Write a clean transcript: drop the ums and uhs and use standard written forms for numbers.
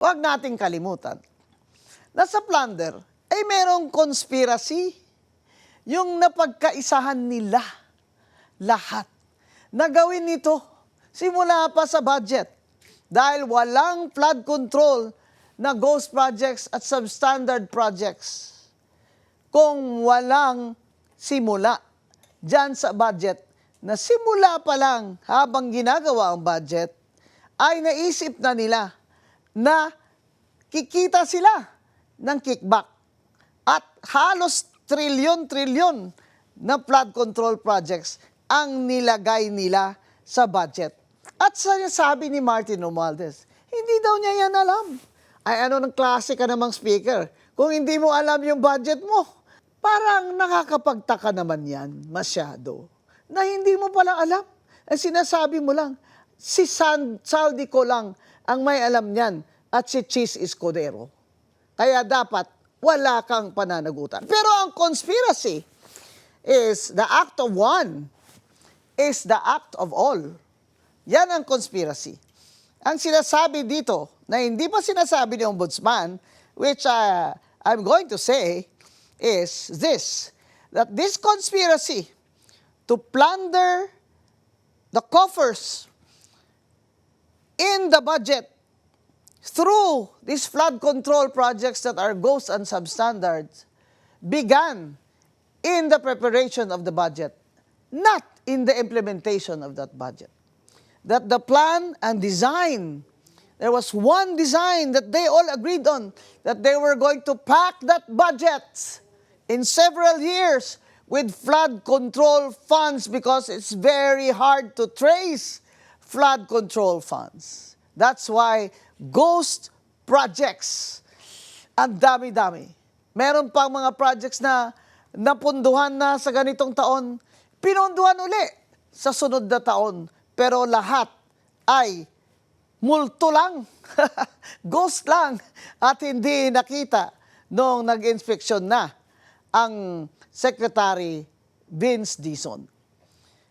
Huwag nating kalimutan na sa plunder ay merong conspiracy, yung napagkaisahan nila lahat na gawin nito simula pa sa budget dahil walang flood control na ghost projects at substandard projects. Kung walang simula dyan sa budget, na simula pa lang habang ginagawa ang budget, ay naisip na nila na kikita sila ng kickback at halos trilyon-trilyon na flood control projects ang nilagay nila sa budget. At sabi ni Martin Romualdez, hindi daw niya yan alam. Ay ano ng klase ka namang speaker? Kung hindi mo alam yung budget mo, parang nakakapagtaka naman yan masyado na hindi mo pala alam. Sinasabi mo lang, si Saldico lang ang may alam niyan at si Cheese Escudero. Kaya dapat wala kang pananagutan. Pero ang conspiracy is the act of one is the act of all. Yan ang conspiracy. Ang sinasabi dito na hindi pa sinasabi ni Ombudsman, which I'm going to say, is this, that this conspiracy to plunder the coffers in the budget through these flood control projects that are ghost and substandards began in the preparation of the budget, not in the implementation of that budget. That the plan and design, there was one design that they all agreed on, that they were going to pack that budget in several years with flood control funds because it's very hard to trace flood control funds. That's why ghost projects, ang dami-dami. Meron pang mga projects na napunduhan na sa ganitong taon, pinunduhan uli sa sunod na taon. Pero lahat ay multo lang, ghost lang, at hindi nakita nung nag-inspeksyon na ang Secretary Vince Dizon.